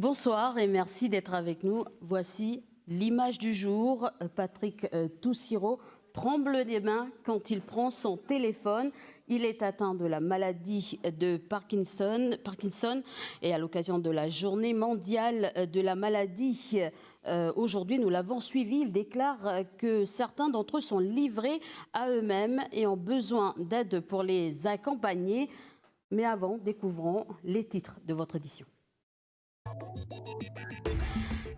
Bonsoir et merci d'être avec nous. Voici l'image du jour. Patrick Toussiro tremble des mains quand il prend son téléphone. Il est atteint de la maladie de Parkinson et à l'occasion de la journée mondiale de la maladie, aujourd'hui nous l'avons suivi, il déclare que certains d'entre eux sont livrés à eux-mêmes et ont besoin d'aide pour les accompagner. Mais avant, découvrons les titres de votre édition.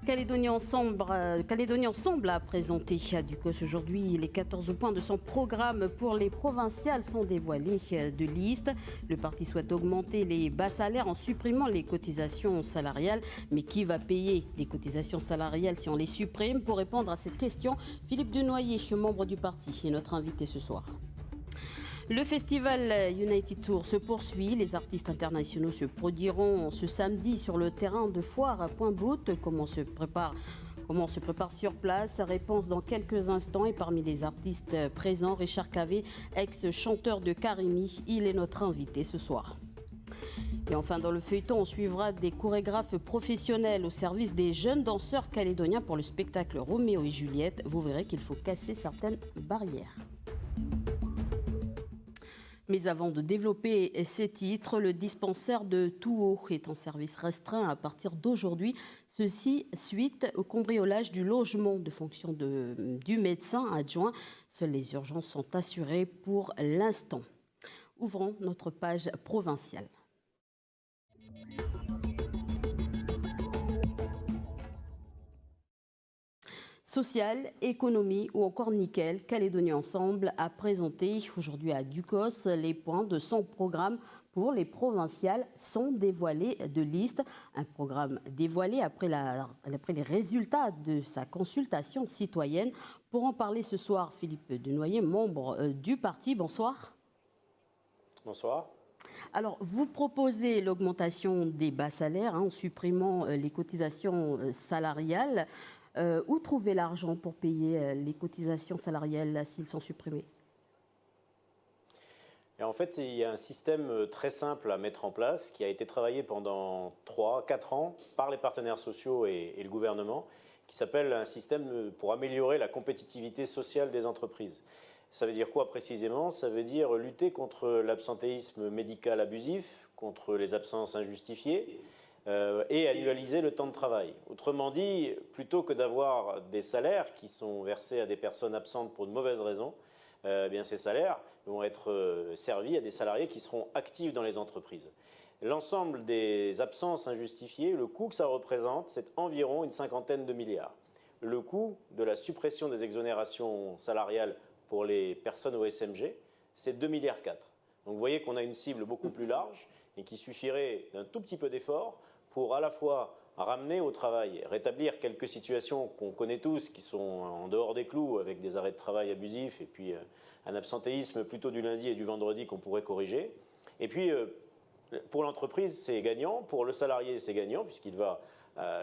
Calédonie Ensemble a présenté à Ducos aujourd'hui les 14 points de son programme pour les provinciales sont dévoilés de liste. Le parti souhaite augmenter les bas salaires en supprimant les cotisations salariales. Mais qui va payer les cotisations salariales si on les supprime? Pour répondre à cette question, Philippe Denoyer, membre du parti, est notre invité ce soir. Le festival United Tour se poursuit. Les artistes internationaux se produiront ce samedi sur le terrain de foire à Point-Bout. Comment se prépare sur place? Réponse dans quelques instants. Et parmi les artistes présents, Richard Cavé, ex-chanteur de Karimi, il est notre invité ce soir. Et enfin, dans le feuilleton, on suivra des chorégraphes professionnels au service des jeunes danseurs calédoniens pour le spectacle Roméo et Juliette. Vous verrez qu'il faut casser certaines barrières. Mais avant de développer ces titres, le dispensaire de Touo est en service restreint à partir d'aujourd'hui. Ceci suite au cambriolage du logement de fonction du médecin adjoint. Seules les urgences sont assurées pour l'instant. Ouvrons notre page provinciale. Social, économie ou encore nickel, Calédonie Ensemble a présenté aujourd'hui à Ducos les points de son programme pour les provinciales sont dévoilés de liste. Un programme dévoilé après les résultats de sa consultation citoyenne. Pour en parler ce soir, Philippe Denoyer, membre du parti. Bonsoir. Bonsoir. Alors, vous proposez l'augmentation des bas salaires en supprimant les cotisations salariales. Où trouver l'argent pour payer les cotisations salariales s'ils sont supprimés? Et en fait, il y a un système très simple à mettre en place qui a été travaillé pendant 3-4 ans par les partenaires sociaux et le gouvernement, qui s'appelle un système pour améliorer la compétitivité sociale des entreprises. Ça veut dire quoi précisément? Ça veut dire lutter contre l'absentéisme médical abusif, contre les absences injustifiées, et annualiser le temps de travail. Autrement dit, plutôt que d'avoir des salaires qui sont versés à des personnes absentes pour de mauvaises raisons, bien ces salaires vont être servis à des salariés qui seront actifs dans les entreprises. L'ensemble des absences injustifiées, le coût que ça représente, c'est environ une 50aine de milliards. Le coût de la suppression des exonérations salariales pour les personnes au SMG, c'est 2,4 milliards. Donc vous voyez qu'on a une cible beaucoup plus large et qui suffirait d'un tout petit peu d'effort pour à la fois ramener au travail, rétablir quelques situations qu'on connaît tous qui sont en dehors des clous avec des arrêts de travail abusifs et puis un absentéisme plutôt du lundi et du vendredi qu'on pourrait corriger. Et puis pour l'entreprise c'est gagnant, pour le salarié c'est gagnant puisqu'il va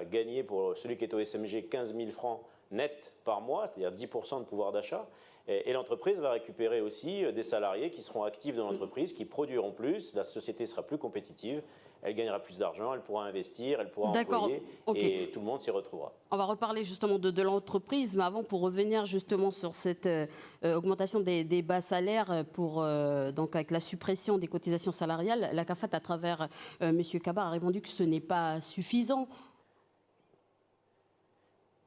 gagner pour celui qui est au SMG 15 000 francs net par mois, c'est-à-dire 10% de pouvoir d'achat. Et l'entreprise va récupérer aussi des salariés qui seront actifs dans l'entreprise, qui produiront plus, la société sera plus compétitive, elle gagnera plus d'argent, elle pourra investir, elle pourra employer et tout le monde s'y retrouvera. On va reparler justement de l'entreprise, mais avant pour revenir justement sur cette augmentation des bas salaires donc avec la suppression des cotisations salariales, la CAFAT à travers M. Kabar a répondu que ce n'est pas suffisant.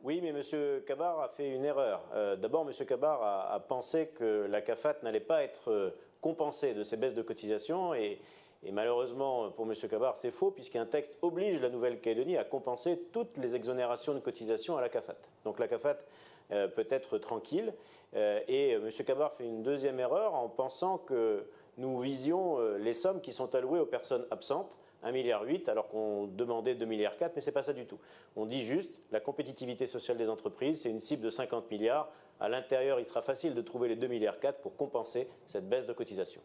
Oui, mais M. Kabar a fait une erreur. D'abord, M. Kabar a pensé que la CAFAT n'allait pas être compensée de ces baisses de cotisations et malheureusement pour M. Kabar, c'est faux puisqu'un texte oblige la Nouvelle-Calédonie à compenser toutes les exonérations de cotisations à la CAFAT. Donc la CAFAT peut être tranquille et M. Kabar fait une deuxième erreur en pensant que nous visions les sommes qui sont allouées aux personnes absentes. 1,8 milliard alors qu'on demandait 2,4 milliards, mais ce n'est pas ça du tout. On dit juste la compétitivité sociale des entreprises, c'est une cible de 50 milliards. À l'intérieur, il sera facile de trouver les 2,4 milliards pour compenser cette baisse de cotisation.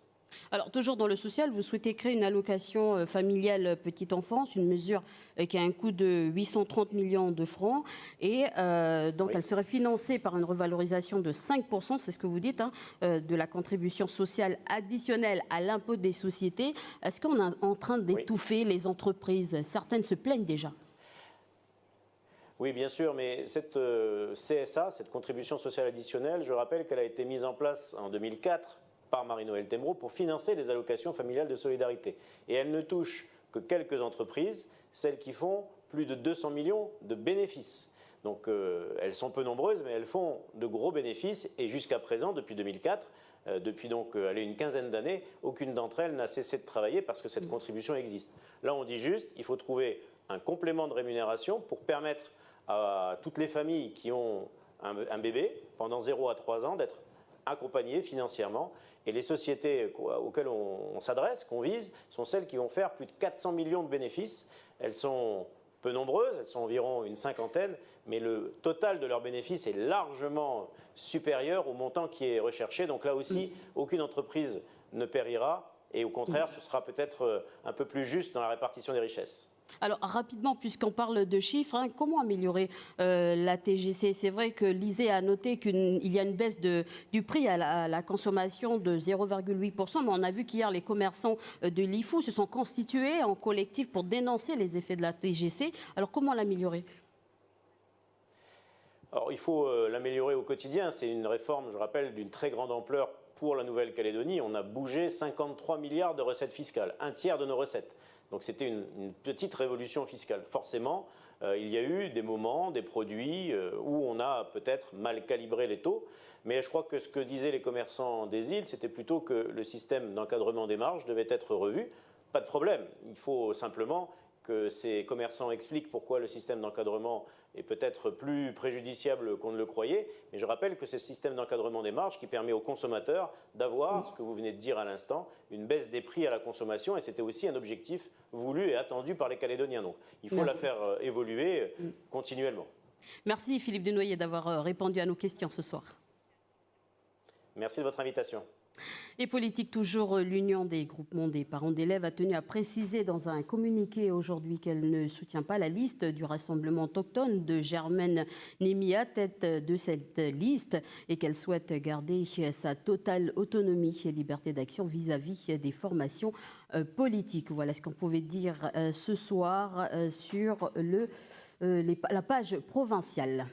Alors, toujours dans le social, vous souhaitez créer une allocation familiale petite enfance, une mesure qui a un coût de 830 millions de francs. Et donc, elle serait financée par une revalorisation de 5%, c'est ce que vous dites, de la contribution sociale additionnelle à l'impôt des sociétés. Est-ce qu'on est en train d'étouffer les entreprises? Certaines se plaignent déjà. Oui, bien sûr, mais cette CSA, cette contribution sociale additionnelle, je rappelle qu'elle a été mise en place en 2004 par Marie-Noëlle Tembrot pour financer les allocations familiales de solidarité. Et elle ne touche que quelques entreprises, celles qui font plus de 200 millions de bénéfices. Donc elles sont peu nombreuses, mais elles font de gros bénéfices. Et jusqu'à présent, depuis 2004, depuis donc une quinzaine d'années, aucune d'entre elles n'a cessé de travailler parce que cette contribution existe. Là, on dit juste, il faut trouver un complément de rémunération pour permettre à toutes les familles qui ont un bébé pendant 0 à 3 ans d'être accompagnées financièrement. Et les sociétés auxquelles on s'adresse, qu'on vise, sont celles qui vont faire plus de 400 millions de bénéfices. Elles sont peu nombreuses, elles sont environ une cinquantaine, mais le total de leurs bénéfices est largement supérieur au montant qui est recherché. Donc là aussi, aucune entreprise ne périra et au contraire, ce sera peut-être un peu plus juste dans la répartition des richesses. Alors rapidement, puisqu'on parle de chiffres, comment améliorer la TGC? C'est vrai que l'ISEE a noté qu'il y a une baisse du prix à la consommation de 0,8%, mais on a vu qu'hier les commerçants de l'IFU se sont constitués en collectif pour dénoncer les effets de la TGC. Alors comment l'améliorer? Alors il faut l'améliorer au quotidien. C'est une réforme, je rappelle, d'une très grande ampleur pour la Nouvelle-Calédonie. On a bougé 53 milliards de recettes fiscales, un tiers de nos recettes. Donc c'était une petite révolution fiscale. Forcément, il y a eu des moments, des produits où on a peut-être mal calibré les taux. Mais je crois que ce que disaient les commerçants des îles, c'était plutôt que le système d'encadrement des marges devait être revu. Pas de problème. Il faut simplement que ces commerçants expliquent pourquoi le système d'encadrement est peut-être plus préjudiciable qu'on ne le croyait. Mais je rappelle que c'est ce système d'encadrement des marges qui permet aux consommateurs d'avoir, ce que vous venez de dire à l'instant, une baisse des prix à la consommation. Et c'était aussi un objectif voulu et attendu par les Calédoniens. Donc il faut la faire évoluer continuellement. Merci Philippe Desnoyers d'avoir répondu à nos questions ce soir. Merci de votre invitation. Et politique toujours, l'Union des groupements des parents d'élèves a tenu à préciser dans un communiqué aujourd'hui qu'elle ne soutient pas la liste du rassemblement autochtone de Germaine Némia, tête de cette liste, et qu'elle souhaite garder sa totale autonomie et liberté d'action vis-à-vis des formations politiques. Voilà ce qu'on pouvait dire ce soir sur la page provinciale.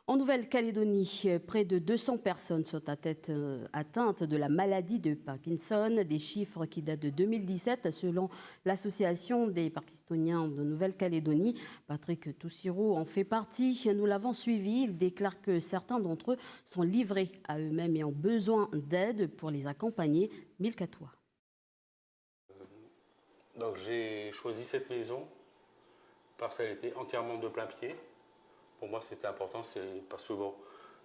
En Nouvelle-Calédonie, près de 200 personnes sont atteintes de la maladie de Parkinson, des chiffres qui datent de 2017 selon l'Association des Parkinsoniens de Nouvelle-Calédonie. Patrick Toussiro en fait partie. Nous l'avons suivi. Il déclare que certains d'entre eux sont livrés à eux-mêmes et ont besoin d'aide pour les accompagner. Milkatois. Donc j'ai choisi cette maison parce qu'elle était entièrement de plein pied. Pour moi, c'était important, c'est parce que bon,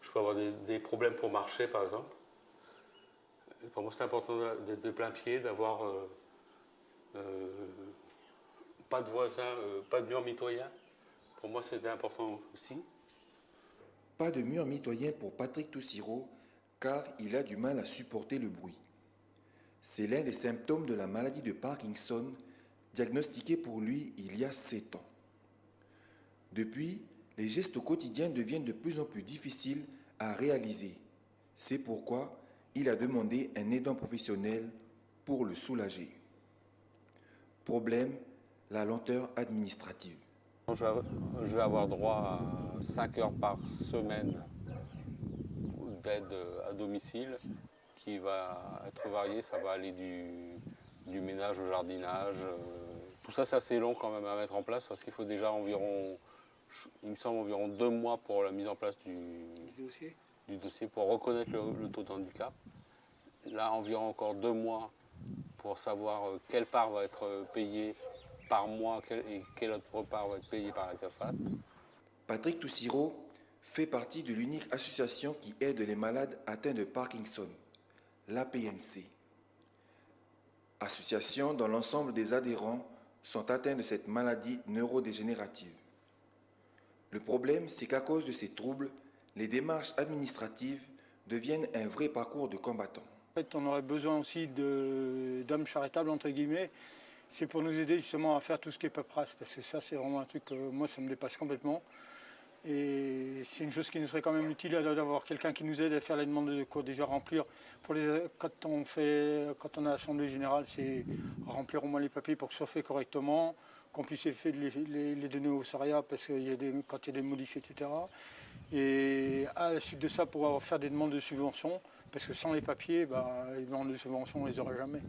je peux avoir des problèmes pour marcher, par exemple. Et pour moi, c'est important d'être de plein pied, d'avoir pas de voisins, pas de mur mitoyen. Pour moi, c'était important aussi. Pas de mur mitoyen pour Patrick Toussiro, car il a du mal à supporter le bruit. C'est l'un des symptômes de la maladie de Parkinson, diagnostiquée pour lui il y a 7 ans. Depuis, les gestes quotidiens deviennent de plus en plus difficiles à réaliser. C'est pourquoi il a demandé un aidant professionnel pour le soulager. Problème, la lenteur administrative. Je vais avoir droit à 5 heures par semaine d'aide à domicile qui va être variée. Ça va aller du ménage au jardinage. Tout ça, c'est assez long quand même à mettre en place parce qu'il faut déjà il me semble environ 2 mois pour la mise en place du dossier pour reconnaître le taux de handicap. Là, environ encore 2 mois pour savoir quelle part va être payée par mois et quelle autre part va être payée par la CAFAT. Patrick Toussiro fait partie de l'unique association qui aide les malades atteints de Parkinson, l'APNC. Association dont l'ensemble des adhérents sont atteints de cette maladie neurodégénérative. Le problème, c'est qu'à cause de ces troubles, les démarches administratives deviennent un vrai parcours de combattant. En fait, on aurait besoin aussi d'hommes charitables, entre guillemets. C'est pour nous aider justement à faire tout ce qui est paperasse, parce que ça, c'est vraiment un truc que moi, ça me dépasse complètement. Et c'est une chose qui nous serait quand même utile d'avoir quelqu'un qui nous aide à faire les demandes de quoi déjà remplir. Quand on a l'assemblée générale, c'est remplir au moins les papiers pour que ce soit fait correctement, qu'on puisse essayer de les donner au SARIA parce qu'il y a quand il y a des modifs, etc. Et à la suite de ça, pouvoir faire des demandes de subventions, parce que sans les papiers, les demandes de subventions, on ne les aurait jamais.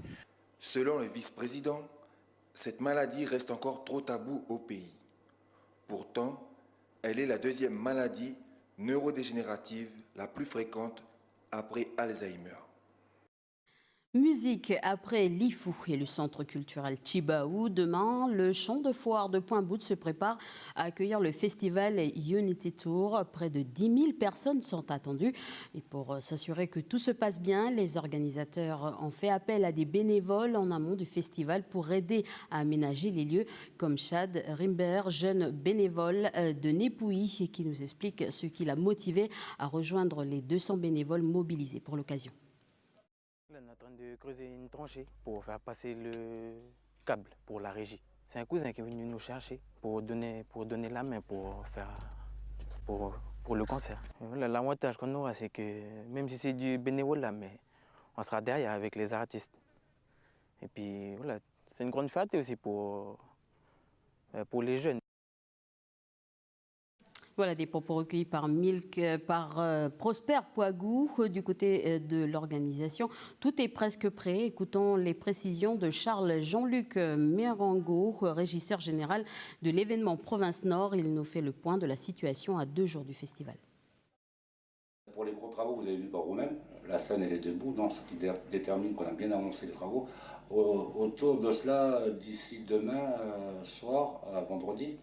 Selon le vice-président, cette maladie reste encore trop taboue au pays. Pourtant, elle est la deuxième maladie neurodégénérative la plus fréquente après Alzheimer. Musique après l'IFU et le centre culturel Chibaou. Demain, le champ de foire de Pointe-Boute se prépare à accueillir le festival Unity Tour. Près de 10 000 personnes sont attendues. Et pour s'assurer que tout se passe bien, les organisateurs ont fait appel à des bénévoles en amont du festival pour aider à aménager les lieux, comme Chad Rimber, jeune bénévole de Népouilly, qui nous explique ce qui l'a motivé à rejoindre les 200 bénévoles mobilisés pour l'occasion. On est en train de creuser une tranchée pour faire passer le câble pour la régie. C'est un cousin qui est venu nous chercher pour donner la main pour le concert. Voilà, l'avantage qu'on aura, c'est que même si c'est du bénévolat, mais on sera derrière avec les artistes. Et puis voilà, c'est une grande fierté aussi pour les jeunes. Voilà des propos recueillis par Prosper Poigou du côté de l'organisation. Tout est presque prêt. Écoutons les précisions de Charles Jean-Luc Mérango, régisseur général de l'événement Province Nord. Il nous fait le point de la situation à 2 jours du festival. Pour les gros travaux, vous avez vu par vous-même, la scène elle est debout, donc ce qui détermine qu'on a bien avancé les travaux. Autour de cela, d'ici demain soir, vendredi,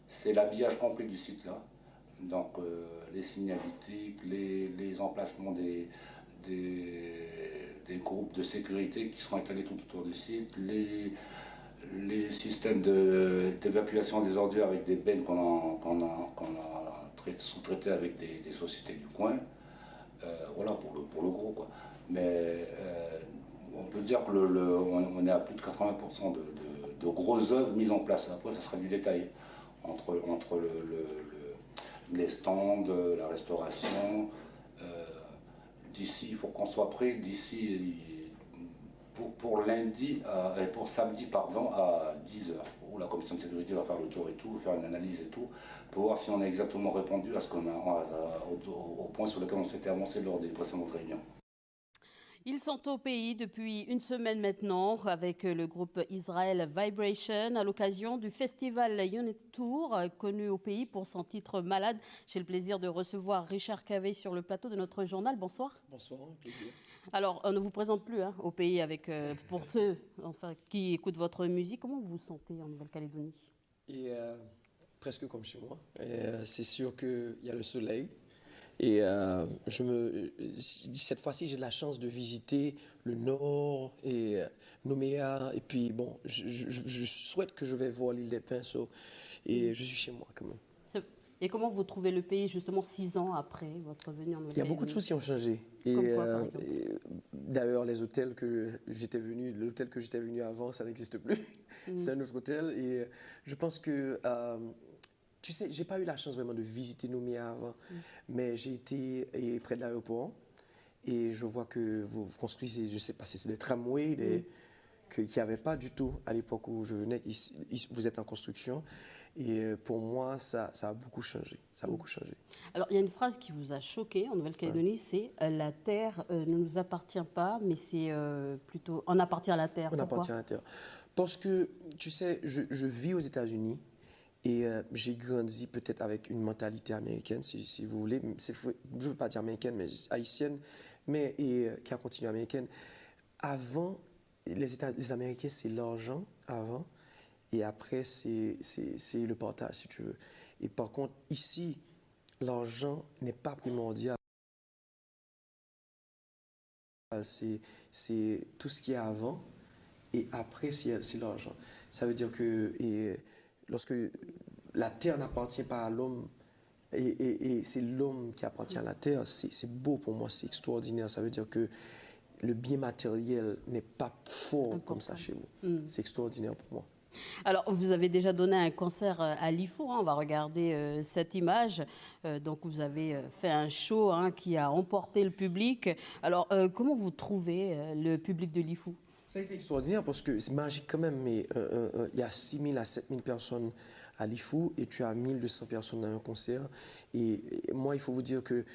c'est l'habillage complet du site là. Donc les signalétiques, les emplacements des groupes de sécurité qui seront installés tout autour du site, les systèmes d'évacuation des ordures avec des bennes qu'on a sous-traités avec des sociétés du coin. Voilà pour le gros quoi. Mais on peut dire que on est à plus de 80% de grosses œuvres mises en place. Après ça sera du détail. Entre les stands, la restauration. D'ici, il faut qu'on soit prêt d'ici pour lundi et pour samedi pardon, à 10h, où la commission de sécurité va faire le tour et tout, faire une analyse et tout, pour voir si on a exactement répondu à ce qu'on au point sur lequel on s'était avancé lors des précédentes réunions. Ils sont au pays depuis une semaine maintenant avec le groupe Israel Vibration à l'occasion du festival Unity Tour, connu au pays pour son titre Malade. J'ai le plaisir de recevoir Richard Cavé sur le plateau de notre journal. Bonsoir. Bonsoir, un plaisir. Alors, on ne vous présente plus au pays avec, pour ceux qui écoutent votre musique. Comment vous vous sentez en Nouvelle-Calédonie? Presque comme chez moi. C'est sûr qu'il y a le soleil. Et cette fois-ci, j'ai la chance de visiter le nord et Nouméa. Et puis, bon, je souhaite que je vais voir l'île des Pinceaux. Et je suis chez moi quand même. Et comment vous trouvez le pays, justement, 6 ans après votre venue en Nouvelle-Calédonie? Il y a beaucoup de choses qui ont changé. Comme quoi, par exemple? D'ailleurs, les hôtels l'hôtel que j'étais venu avant, ça n'existe plus. C'est un autre hôtel. Et je pense que... tu sais, j'ai pas eu la chance vraiment de visiter Nouméa avant, mais j'ai été près de l'aéroport et je vois que vous construisez, je sais pas si c'est des tramways, qu'il n'y avait pas du tout à l'époque où je venais. Vous êtes en construction et pour moi, ça a beaucoup changé. Ça a beaucoup changé. Alors, il y a une phrase qui vous a choqué en Nouvelle-Calédonie, c'est la terre ne nous appartient pas, mais c'est plutôt on appartient à la terre. On appartient à la terre. Parce que, tu sais, je vis aux États-Unis. Et j'ai grandi peut-être avec une mentalité américaine, si vous voulez. Je ne veux pas dire américaine, mais haïtienne, qui a continué américaine. Avant, les Américains, c'est l'argent, avant. Et après, c'est le partage, si tu veux. Et par contre, ici, l'argent n'est pas primordial. C'est tout ce qu'il y a avant. Et après, c'est l'argent. Ça veut dire que... lorsque la terre n'appartient pas à l'homme et c'est l'homme qui appartient à la terre, c'est beau pour moi, c'est extraordinaire. Ça veut dire que le bien matériel n'est pas fort comme ça chez vous. C'est extraordinaire pour moi. Alors, vous avez déjà donné un concert à l'IFU, on va regarder cette image. Donc, vous avez fait un show qui a emporté le public. Alors, comment vous trouvez le public de l'IFU? Ça a été extraordinaire parce que c'est magique quand même, mais il y a 6 000 à 7 000 personnes à l'IFU et tu as 1 200 personnes dans un concert. Et moi, il faut vous dire qu'il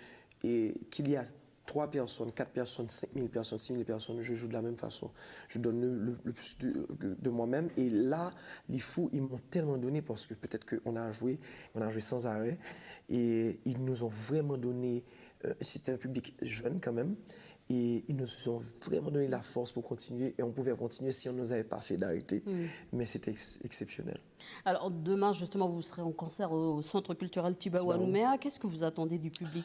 y a 3 personnes, 4 personnes, 5 000 personnes, 6 000 personnes, je joue de la même façon. Je donne le plus de moi-même. Et là, l'IFU, ils m'ont tellement donné parce que peut-être qu'on a joué sans arrêt. Et ils nous ont vraiment donné, c'était un public jeune quand même. Et ils nous ont vraiment donné la force pour continuer. Et on pouvait continuer si on ne nous avait pas fait d'arrêter. Mais c'était exceptionnel. Alors demain, justement, vous serez en concert au Centre culturel Tjibaou à Nouméa. Qu'est-ce que vous attendez du public?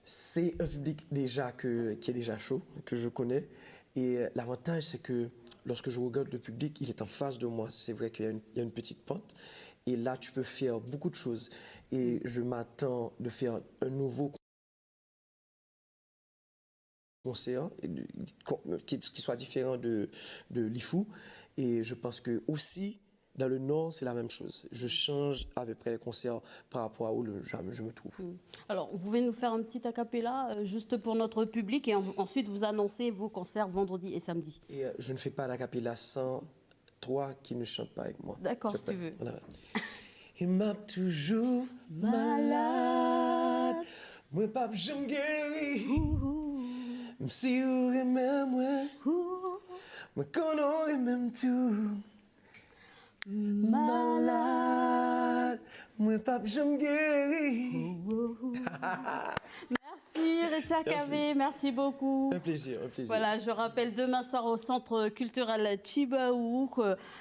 C'est un public déjà qui est déjà chaud, que je connais. Et l'avantage, c'est que lorsque je regarde le public, il est en face de moi. C'est vrai qu'il y a une petite pente. Et là, tu peux faire beaucoup de choses. Et je m'attends de faire un nouveau concert qui soit différent de l'IFU. Et je pense que aussi, dans le Nord, c'est la même chose. Je change à peu près les concerts par rapport à où je me trouve. Alors, vous pouvez nous faire un petit a cappella juste pour notre public et ensuite vous annoncer vos concerts vendredi et samedi. Et je ne fais pas la cappella sans toi qui ne chantes pas avec moi. D'accord, si tu veux. Voilà. Il m'a toujours malade, moi pas j'aime guéri. Même si vous aimez moi, moi qu'on aurait même tout. Malade, moi pas j'aime guéri. Merci Richard Kavé, merci beaucoup. Un plaisir, un plaisir. Voilà, je rappelle demain soir au Centre culturel Tjibaou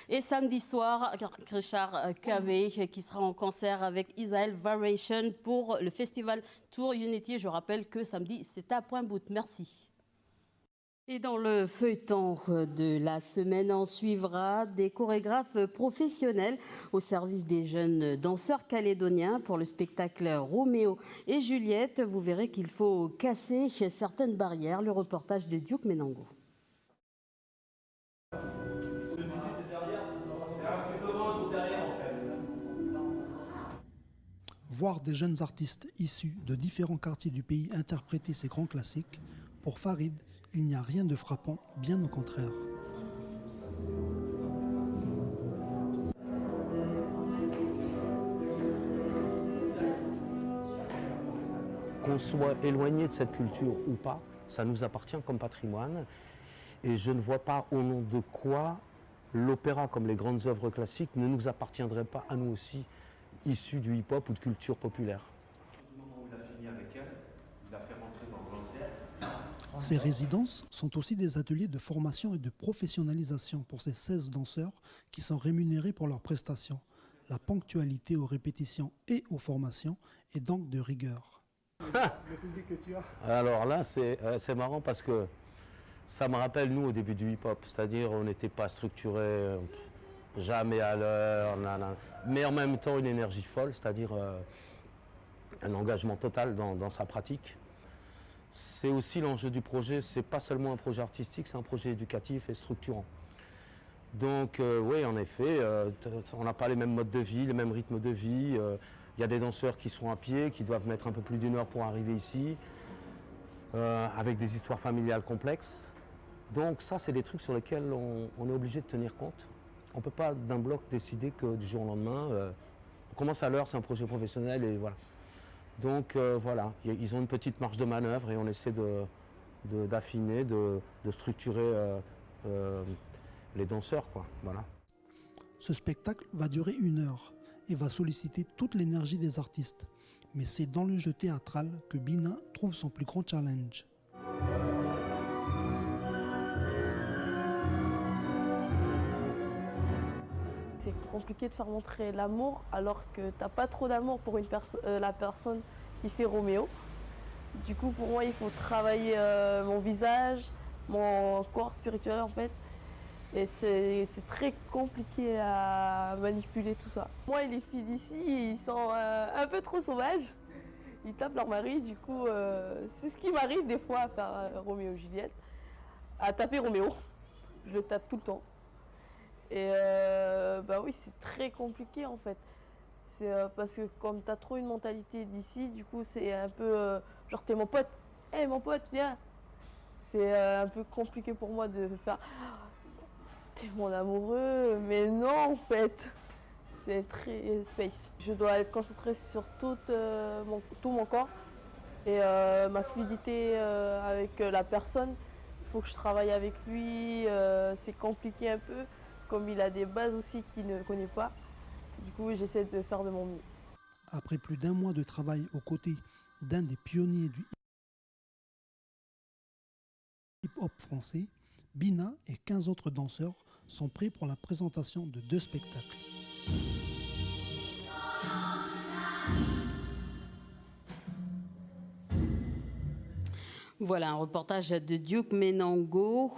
et samedi soir, Richard Kavé qui sera en concert avec Israel Variation pour le festival Tour Unity. Je rappelle que samedi, c'est à Point-Bout. Merci. Et dans le feuilleton de la semaine, on suivra des chorégraphes professionnels au service des jeunes danseurs calédoniens pour le spectacle Roméo et Juliette. Vous verrez qu'il faut casser certaines barrières. Le reportage de Duke Menango. Voir des jeunes artistes issus de différents quartiers du pays interpréter ces grands classiques, pour Farid, il n'y a rien de frappant, bien au contraire. Qu'on soit éloigné de cette culture ou pas, ça nous appartient comme patrimoine. Et je ne vois pas au nom de quoi l'opéra, comme les grandes œuvres classiques, ne nous appartiendrait pas à nous aussi, issus du hip-hop ou de culture populaire. Ces résidences sont aussi des ateliers de formation et de professionnalisation pour ces 16 danseurs qui sont rémunérés pour leurs prestations. La ponctualité aux répétitions et aux formations est donc de rigueur. Le public que tu as. Alors là, c'est marrant parce que ça me rappelle nous au début du hip-hop, c'est-à-dire on n'était pas structuré, jamais à l'heure, mais en même temps une énergie folle, c'est-à-dire un engagement total dans sa pratique. C'est aussi l'enjeu du projet, c'est pas seulement un projet artistique, c'est un projet éducatif et structurant. Donc oui, en effet, on n'a pas les mêmes modes de vie, les mêmes rythmes de vie. Il y a des danseurs qui sont à pied, qui doivent mettre un peu plus d'une heure pour arriver ici, avec des histoires familiales complexes. Donc ça, c'est des trucs sur lesquels on est obligé de tenir compte. On ne peut pas d'un bloc décider que du jour au lendemain, on commence à l'heure, c'est un projet professionnel et voilà. Donc voilà, ils ont une petite marge de manœuvre et on essaie d'affiner, de structurer les danseurs, quoi. Voilà. Ce spectacle va durer 1 heure et va solliciter toute l'énergie des artistes. Mais c'est dans le jeu théâtral que Bina trouve son plus grand challenge. C'est compliqué de faire montrer l'amour alors que t'as pas trop d'amour pour la personne qui fait Roméo. Du coup, pour moi, il faut travailler mon visage, mon corps spirituel en fait. Et c'est très compliqué à manipuler tout ça. Moi et les filles d'ici, ils sont un peu trop sauvages. Ils tapent leur mari, du coup, c'est ce qui m'arrive des fois à faire Roméo et Juliette. À taper Roméo, je le tape tout le temps. Et bah oui, c'est très compliqué en fait. C'est parce que comme tu as trop une mentalité d'ici, du coup c'est un peu genre t'es mon pote, hey mon pote viens. C'est un peu compliqué pour moi de faire T'es mon amoureux, mais non en fait. C'est très space. Je dois être concentrée sur tout mon corps et ma fluidité avec la personne. Il faut que je travaille avec lui. C'est compliqué un peu, comme il a des bases aussi qu'il ne connaît pas. Du coup, j'essaie de faire de mon mieux. Après plus d'1 mois de travail aux côtés d'un des pionniers du hip-hop français, Bina et 15 autres danseurs sont prêts pour la présentation de 2 spectacles. Voilà un reportage de Duke Menango.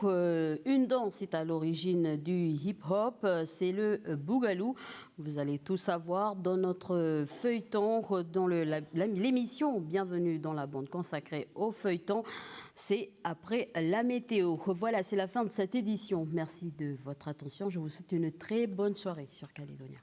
Une danse est à l'origine du hip-hop, c'est le Bougalou. Vous allez tout savoir dans notre feuilleton, dans l'émission Bienvenue dans la bande consacrée au feuilleton. C'est après la météo. Voilà, c'est la fin de cette édition. Merci de votre attention. Je vous souhaite une très bonne soirée sur Calédonia.